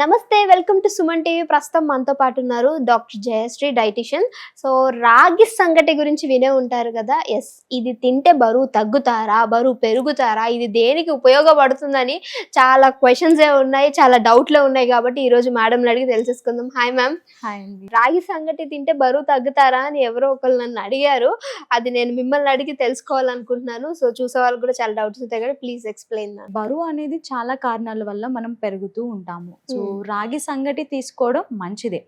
నమస్తే, welcome to Suman TV. ప్రస్తుతం మనతో పాటు ఉన్నారు డాక్టర్ జయశ్రీ, డైటీషియన్. సో రాగి సంగటి గురించి వినే ఉంటారు కదా. ఎస్, ఇది తింటే బరువు తగ్గుతారా, బరువు పెరుగుతారా, ఇది దేనికి ఉపయోగపడుతుందని చాలా క్వశ్చన్సే ఉన్నాయి, చాలా డౌట్లే ఉన్నాయి. కాబట్టి ఈరోజు మేడంని అడిగి తెలిసేసుకుందాం. Hi ma'am. హాయ్ అండి. రాగి సంగటి తింటే బరువు తగ్గుతారా అని ఎవరో ఒకళ్ళు నన్ను అడిగారు. అది నేను మిమ్మల్ని అడిగి తెలుసుకోవాలనుకుంటున్నాను. సో చూసే వాళ్ళకి కూడా చాలా డౌట్స్ ఉంటాయి కదా, ప్లీజ్ ఎక్స్ప్లెయిన్. బరువు అనేది చాలా కారణాల వల్ల మనం పెరుగుతూ ఉంటాము. సో రాగి సంగటి తీసుకోవడం మంచిదే,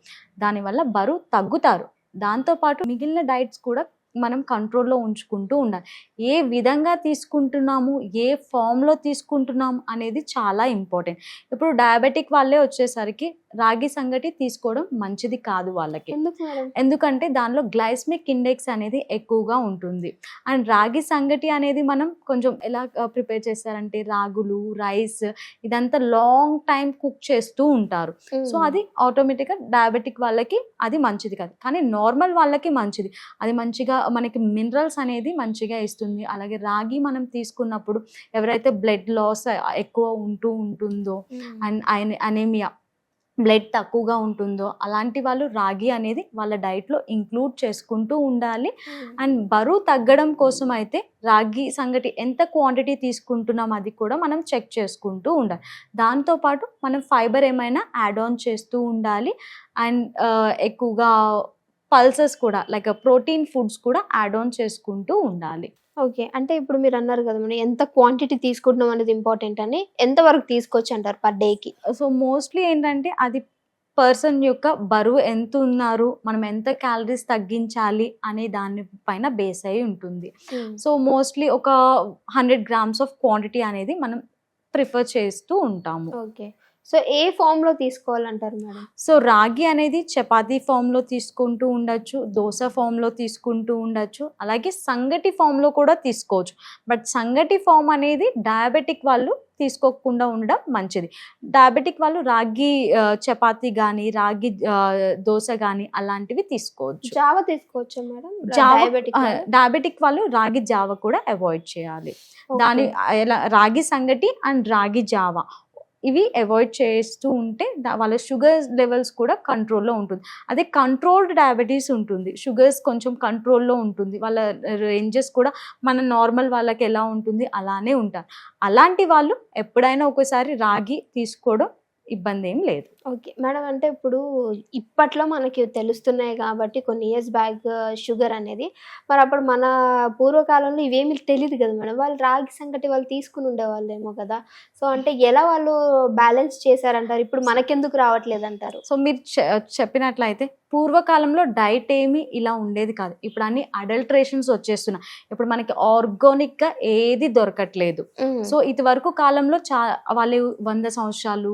దానివల్ల బరువు తగ్గుతారు. దాంతోపాటు మిగిలిన డైట్స్ కూడా మనం కంట్రోల్లో ఉంచుకుంటూ ఉండాలి. ఏ విధంగా తీసుకుంటున్నాము, ఏ ఫామ్లో తీసుకుంటున్నాము అనేది చాలా ఇంపార్టెంట్. ఇప్పుడు డయాబెటిక్ వాళ్ళే వచ్చేసరికి రాగి సంగటి తీసుకోవడం మంచిది కాదు వాళ్ళకి. ఎందుకంటే దానిలో గ్లైసెమిక్ ఇండెక్స్ అనేది ఎక్కువగా ఉంటుంది. అండ్ రాగి సంగటి అనేది మనం కొంచెం ఎలా ప్రిపేర్ చేస్తారంటే రాగులు, రైస్ ఇదంతా లాంగ్ టైం కుక్ చేస్తూ ఉంటారు. సో అది ఆటోమేటిక్గా డయాబెటిక్ వాళ్ళకి అది మంచిది కాదు, కానీ నార్మల్ వాళ్ళకి మంచిది. అది మంచిగా మనకి మినరల్స్ అనేది మంచిగా ఇస్తుంది. అలాగే రాగి మనం తీసుకున్నప్పుడు ఎవరైతే బ్లడ్ లాస్ ఎక్కువ ఉంటుందో అండ్ అనేమియా, బ్లడ్ తక్కువగా ఉంటుందో అలాంటి వాళ్ళు రాగి అనేది వాళ్ళ డైట్లో ఇంక్లూడ్ చేసుకుంటూ ఉండాలి. అండ్ బరువు తగ్గడం కోసం అయితే రాగి సంగటి ఎంత క్వాంటిటీ తీసుకుంటున్నాం అది కూడా మనం చెక్ చేసుకుంటూ ఉండాలి. దాంతోపాటు మనం ఫైబర్ ఏమైనా యాడ్ ఆన్ చేస్తూ ఉండాలి. అండ్ ఎక్కువగా పల్సెస్ కూడా లైక్ ప్రోటీన్ ఫుడ్స్ కూడా యాడ్ ఆన్ చేసుకుంటూ ఉండాలి. ఓకే, అంటే ఇప్పుడు మీరు అన్నారు కదా మనం ఎంత క్వాంటిటీ తీసుకుంటున్నాం అనేది ఇంపార్టెంట్ అని, ఎంత వరకు తీసుకోవచ్చు అంటారు పర్ డేకి? సో మోస్ట్లీ ఏంటంటే అది పర్సన్ యొక్క బరువు ఎంత ఉన్నారు, మనం ఎంత క్యాలరీస్ తగ్గించాలి అనే దాని పైన బేస్ అయి ఉంటుంది. సో మోస్ట్లీ ఒక 100 grams ఆఫ్ క్వాంటిటీ అనేది మనం ప్రిఫర్ చేస్తూ ఉంటాము. ఓకే, సో ఏ ఫామ్ లో తీసుకోవాలంటారు మేడం? సో రాగి అనేది చపాతీ ఫామ్ లో తీసుకుంటూ ఉండొచ్చు, దోశ ఫామ్ లో తీసుకుంటూ ఉండొచ్చు, అలాగే సంగటి ఫామ్ లో కూడా తీసుకోవచ్చు. బట్ సంగటి ఫామ్ అనేది డయాబెటిక్ వాళ్ళు తీసుకోకుండా ఉండడం మంచిది. డయాబెటిక్ వాళ్ళు రాగి చపాతీ కానీ రాగి దోశ కానీ అలాంటివి తీసుకోవచ్చు. జావ తీసుకోవచ్చు మేడం? డయాబెటిక్ వాళ్ళు రాగి జావ కూడా అవాయిడ్ చేయాలి. దాని రాగి సంగటి అండ్ రాగి జావ ఇవి అవాయిడ్ చేస్తూ ఉంటే వాళ్ళ షుగర్ లెవెల్స్ కూడా కంట్రోల్లో ఉంటుంది. అదే కంట్రోల్డ్ డయాబెటీస్ ఉంటుంది, షుగర్స్ కొంచెం కంట్రోల్లో ఉంటుంది, వాళ్ళ రేంజెస్ కూడా మన నార్మల్ వాళ్ళకి ఎలా ఉంటుంది అలానే ఉంటారు. అలాంటి వాళ్ళు ఎప్పుడైనా ఒకసారి రాగి తీసుకోవడం ఇబ్బంది ఏం లేదు. ఓకే మేడం, అంటే ఇప్పుడు ఇప్పట్లో మనకి తెలుస్తున్నాయి కాబట్టి కొన్ని ఇయర్స్ బ్యాక్ షుగర్ అనేది, మరి అప్పుడు మన పూర్వకాలంలో ఇవేమి తెలియదు కదా మేడం, వాళ్ళు రాగి సంగటి వాళ్ళు తీసుకుని ఉండేవాళ్ళేమో కదా. సో అంటే ఎలా వాళ్ళు బ్యాలెన్స్ చేశారంటారు, ఇప్పుడు మనకెందుకు రావట్లేదు అంటారు? సో మీరు చెప్పినట్లయితే పూర్వకాలంలో డైట్ ఏమి ఇలా ఉండేది కాదు. ఇప్పుడు అన్ని అడల్ట్రేషన్స్ వచ్చేస్తున్నాయి. ఇప్పుడు మనకి ఆర్గానిక్ గా ఏది దొరకట్లేదు. సో ఇది వరకు కాలంలో వాళ్ళు 100 సంవత్సరాలు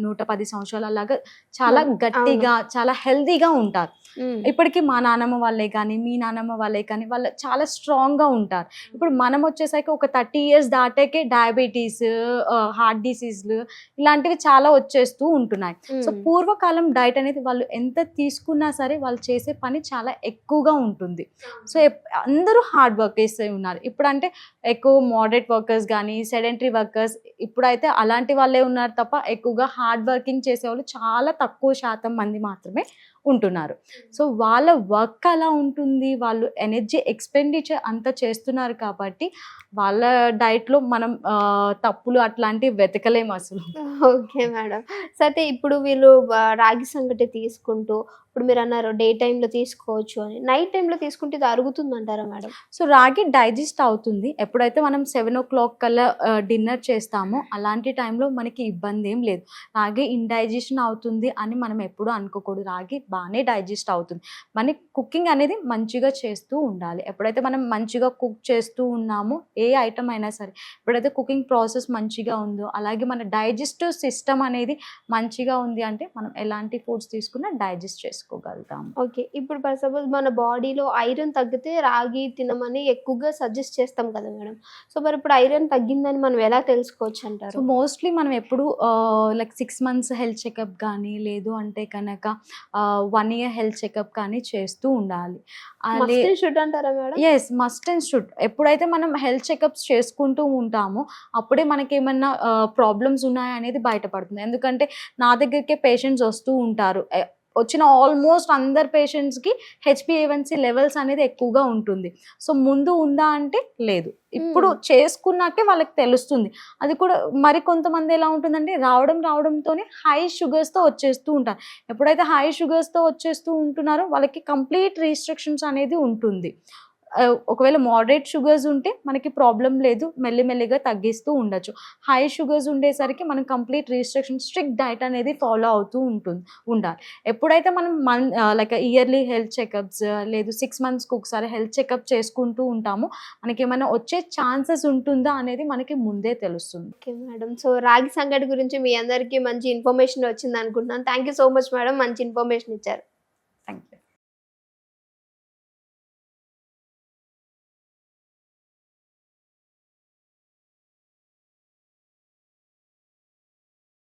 110 సంవత్సరాలు అలాగా చాలా గట్టిగా చాలా హెల్దీగా ఉంటారు. ఇప్పటికీ మా నాన్నమ్మ వాళ్ళే కానీ మీ నాన్నమ్మ వాళ్ళే కానీ వాళ్ళు చాలా స్ట్రాంగ్ గా ఉంటారు. ఇప్పుడు మనం వచ్చేసరికి ఒక 30 years దాటాకే డయాబెటీస్, హార్ట్ డిసీజ్లు ఇలాంటివి చాలా వచ్చేస్తూ ఉంటున్నాయి. సో పూర్వకాలం డైట్ అనేది వాళ్ళు ఎంత తీసుకున్నా సరే వాళ్ళు చేసే పని చాలా ఎక్కువగా ఉంటుంది. సో అందరూ హార్డ్ వర్క్ చేస్తూ ఉన్నారు. ఇప్పుడు అంటే ఎక్కువ మోడరేట్ వర్కర్స్ కానీ సెడెంటరీ వర్కర్స్ ఇప్పుడైతే అలాంటి వాళ్ళే ఉన్నారు తప్ప ఎక్కువగా హార్డ్ వర్కింగ్ చేసేవాళ్ళు చాలా తక్కువ శాతం మంది మాత్రమే ఉంటున్నారు. సో వాళ్ళ వర్క్ అలా ఉంటుంది, వాళ్ళు ఎనర్జీ ఎక్స్పెండిచర్ అంతా చేస్తున్నారు కాబట్టి వాళ్ళ డైట్లో మనం తప్పులు అట్లాంటివి వెతకలేము అసలు. ఓకే మేడం, సో అయితే ఇప్పుడు వీళ్ళు రాగి సంగటి తీసుకుంటూ, ఇప్పుడు మీరు అన్నారు డే టైంలో తీసుకోవచ్చు అని, నైట్ టైంలో తీసుకుంటే ఇది అరుగుతుంది అంటారా మేడం? సో రాగి డైజెస్ట్ అవుతుంది. ఎప్పుడైతే మనం 7 o'clock కల్లా డిన్నర్ చేస్తామో అలాంటి టైంలో మనకి ఇబ్బంది ఏం లేదు. రాగి ఇండైజెషన్ అవుతుంది అని మనం ఎప్పుడూ అనుకోకూడదు. రాగి బాగానే డైజెస్ట్ అవుతుంది. మనకి కుకింగ్ అనేది మంచిగా చేస్తూ ఉండాలి. ఎప్పుడైతే మనం మంచిగా కుక్ చేస్తూ ఉన్నామో ఏ ఐటమ్ అయినా సరే, ఎప్పుడైతే కుకింగ్ ప్రాసెస్ మంచిగా ఉందో అలాగే మన డైజెస్టివ్ సిస్టమ్ అనేది మంచిగా ఉంది అంటే మనం ఎలాంటి ఫుడ్స్ తీసుకున్నా డైజెస్ట్ చేసుకోవాలి. చేసుకోగలుగుతాము. ఓకే. ఇప్పుడు ఫర్ సపోజ్ మన బాడీలో ఐరన్ తగ్గితే రాగి తినమని ఎక్కువగా సజెస్ట్ చేస్తాం కదా మేడం. సో మరి ఇప్పుడు ఐరన్ తగ్గిందని మనం ఎలా తెలుసుకోవచ్చు సో అంటారు? మోస్ట్లీ మనం ఎప్పుడు లైక్ 6 మంత్స్ హెల్త్ చెకప్ కానీ లేదు అంటే కనుక 1 ఇయర్ హెల్త్ చెకప్ కానీ చేస్తూ ఉండాలి. మస్ట్ అండ్ షుడ్ అంటారా madam? Yes, must and should. ఎప్పుడైతే మనం హెల్త్ చెకప్స్ చేసుకుంటూ ఉంటామో అప్పుడే మనకేమన్నా ప్రాబ్లమ్స్ ఉన్నాయా అనేది బయటపడుతుంది. ఎందుకంటే నా దగ్గరికే పేషెంట్స్ వస్తూ ఉంటారు. వచ్చిన ఆల్మోస్ట్ అందరు పేషెంట్స్కి HbA1c లెవెల్స్ అనేది ఎక్కువగా ఉంటుంది. సో ముందు ఉందా అంటే లేదు. ఇప్పుడు చేసుకున్నాకే వాళ్ళకి తెలుస్తుంది. అది కూడా మరి కొంతమంది ఎలా ఉంటుందంటే రావడంతోనే హై షుగర్స్తో వచ్చేస్తూ ఉంటారు. ఎప్పుడైతే హై షుగర్స్తో వచ్చేస్తూ ఉంటున్నారో వాళ్ళకి కంప్లీట్ రిస్ట్రిక్షన్స్ అనేది ఉంటుంది. ఒకవేళ మోడరేట్ షుగర్స్ ఉంటే మనకి ప్రాబ్లం లేదు, మెల్లిమెల్లిగా తగ్గిస్తూ ఉండొచ్చు. హై షుగర్స్ ఉండేసరికి మనం కంప్లీట్ రిస్ట్రిక్షన్ స్ట్రిక్ట్ డైట్ అనేది ఫాలో అవుతూ ఉండాలి. ఎప్పుడైతే మనం లైక్ ఇయర్లీ హెల్త్ చెకప్స్ లేదు 6 మంత్స్కి ఒకసారి హెల్త్ చెకప్ చేసుకుంటూ ఉంటామో మనకి ఏమైనా వచ్చే ఛాన్సెస్ ఉంటుందా అనేది మనకి ముందే తెలుస్తుంది. Okay madam. సో రాగి సంగటి గురించి మీ అందరికీ మంచి ఇన్ఫర్మేషన్ వచ్చింది అనుకుంటున్నాను. Thank you so much madam, మంచి ఇన్ఫర్మేషన్ ఇచ్చారు.